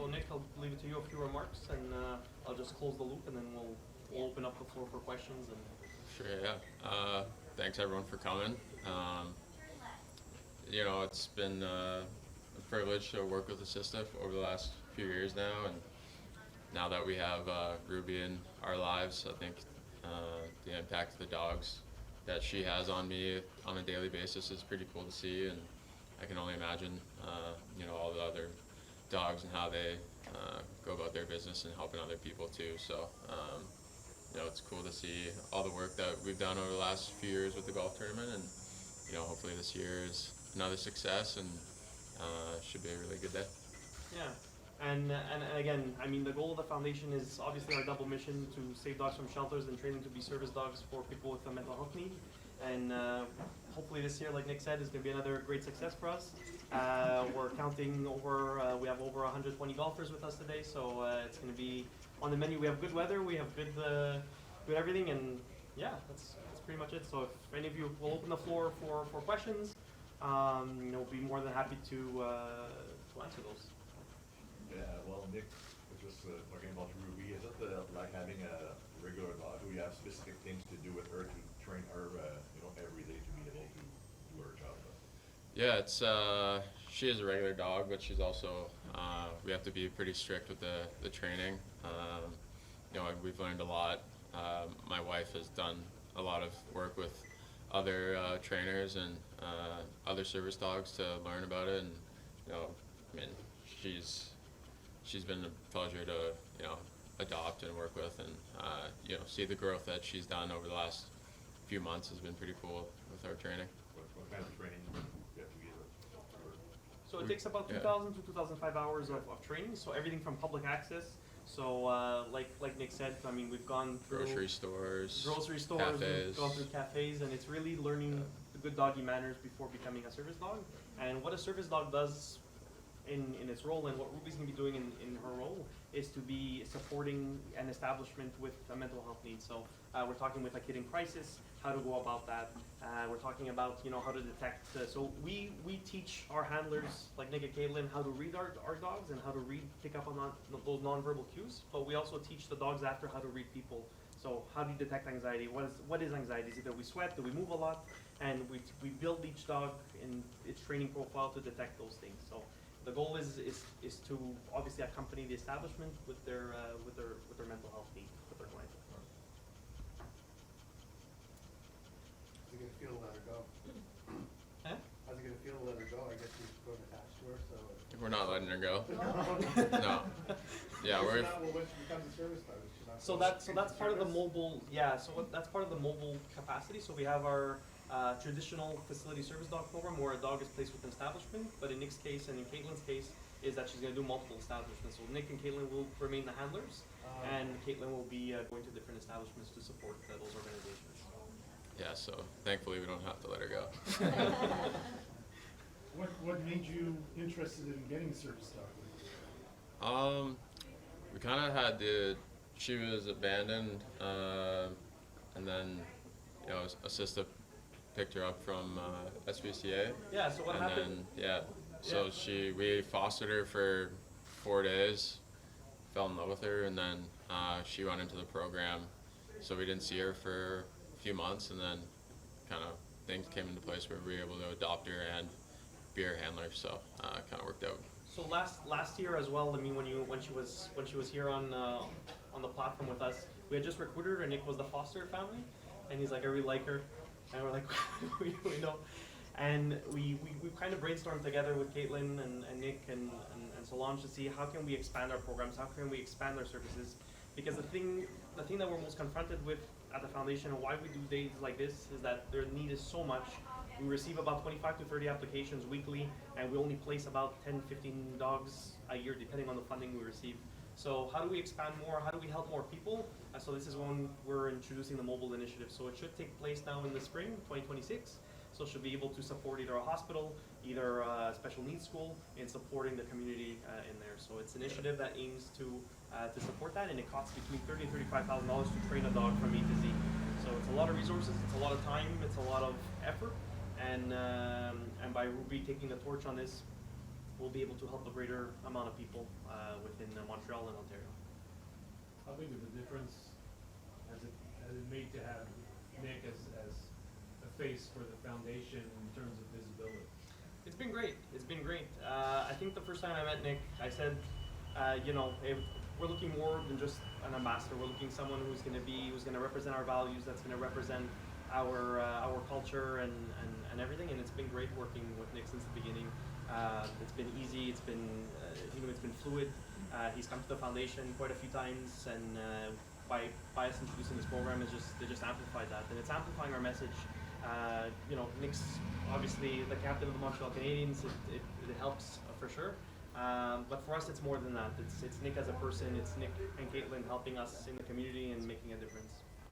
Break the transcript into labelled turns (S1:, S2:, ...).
S1: So Nick, I'll leave it to you a few remarks, and I'll just close the loop, and then we'll open up the floor for questions. And
S2: Sure, yeah. Thanks everyone for coming. It's been a privilege to work with Asista over the last few years now, and now that we have Ruby in our lives, I think the impact of the dogs that she has on me on a daily basis is pretty cool to see, and I can only imagine, all the other dogs and how they go about their business and helping other people too. So, it's cool to see all the work that we've done over the last few years with the golf tournament, and hopefully this year is another success and should be a really good day.
S1: yeah, and again, I mean, the goal of the foundation is obviously our double mission to save dogs from shelters and train them to be service dogs for people with a mental health need. And hopefully this year, like Nick said, is going to be another great success for us. We're counting over, we have over 120 golfers with us today, so it's going to be on the menu. We have good weather, we have good everything, and yeah, that's pretty much it. So if any of you will open the floor for questions, we'll be more than happy to answer those.
S3: Yeah, well, Nick was just talking about Ruby. Is it like having a regular dog? Do you have specific things to do with her to train her, every day to be able to do her job?
S2: Yeah, she is a regular dog, but she's also we have to be pretty strict with the training. We've learned a lot. My wife has done a lot of work with other trainers and other service dogs to learn about it, and she's been a pleasure to adopt and work with, and see the growth that she's done over the last few months has been pretty cool with our training.
S3: What kind of training do you have to give her?
S1: So it takes about 2,000 to 2,005 hours of training. So everything from public access. So like Nick said, I mean, we've gone through
S2: grocery stores,
S1: cafes. We've gone through cafes, and it's really learning the good doggy manners before becoming a service dog. And what a service dog does in its role, and what Ruby's going to be doing in her role, is to be supporting an establishment with a mental health need. So we're talking with a kid in crisis, how to go about that. We're talking about how to detect. So we teach our handlers like Nick and Caitlin how to read our dogs and how to pick up on those nonverbal cues. But we also teach the dogs after how to read people. So how do you detect anxiety? What is anxiety? Is it that we sweat? Do we move a lot? And we build each dog in its training profile to detect those things. So the goal is to obviously accompany the establishment with their mental health needs, with their clients.
S4: How's it gonna feel to let her go?
S1: Huh?
S4: How's it gonna feel to let her go? I guess she's grown attached to her, so.
S2: We're not letting her go. No. Yeah,
S4: When she becomes a service dog, she's not.
S1: So that's part of the mobile. Yeah. So that's part of the mobile capacity. So we have our traditional facility service dog program where a dog is placed with an establishment, but in Nick's case and in Caitlin's case is that she's going to do multiple establishments. So Nick and Caitlin will remain the handlers, and Caitlin will be going to different establishments to support those organizations.
S2: Yeah, so thankfully we don't have to let her go.
S5: What made you interested in getting a service dog?
S2: We kind of had she was abandoned, and then Asista picked her up from SPCA.
S1: Yeah. So what happened?
S2: So we fostered her for 4 days, fell in love with her, and then she went into the program. So we didn't see her for a few months, and then kind of things came into place where we were able to adopt her and be her handler. So kind of worked out.
S1: So last year as well. I mean, when she was here on the platform with us, we had just recruited her, and Nick was the foster family, and he's like, I really like her. And we're like, we know. And we kind of brainstormed together with Caitlin and Nick and Solange to see how can we expand our programs, how can we expand our services. Because the thing that we're most confronted with at the foundation and why we do days like this is that their need is so much. We receive about 25 to 30 applications weekly, and we only place about 10, 15 dogs a year, depending on the funding we receive. So how do we expand more? How do we help more people? So this is when we're introducing the mobile initiative. So it should take place now in the spring, 2026. So she'll be able to support either a hospital, either a special needs school, in supporting the community in there. So it's an initiative that aims to support that, and it costs between $30,000 and $35,000 to train a dog from A to Z. So it's a lot of resources, it's a lot of time, it's a lot of effort, and by Ruby taking the torch on this, we'll be able to help a greater amount of people within Montreal and Ontario.
S5: How big of a difference has it made to have Nick as a face for the foundation in terms of visibility?
S1: It's been great. It's been great. I think the first time I met Nick, I said, hey, we're looking more than just an ambassador. We're looking someone who's going to represent our values, that's going to represent our culture and everything. And it's been great working with Nick since the beginning. It's been easy. It's been it's been fluid. He's come to the foundation quite a few times, and by us introducing this program, they just amplified that, and it's amplifying our message. Nick's obviously the captain of the Montreal Canadiens. It helps for sure. But for us, it's more than that. It's Nick as a person. It's Nick and Caitlin helping us in the community and making a difference.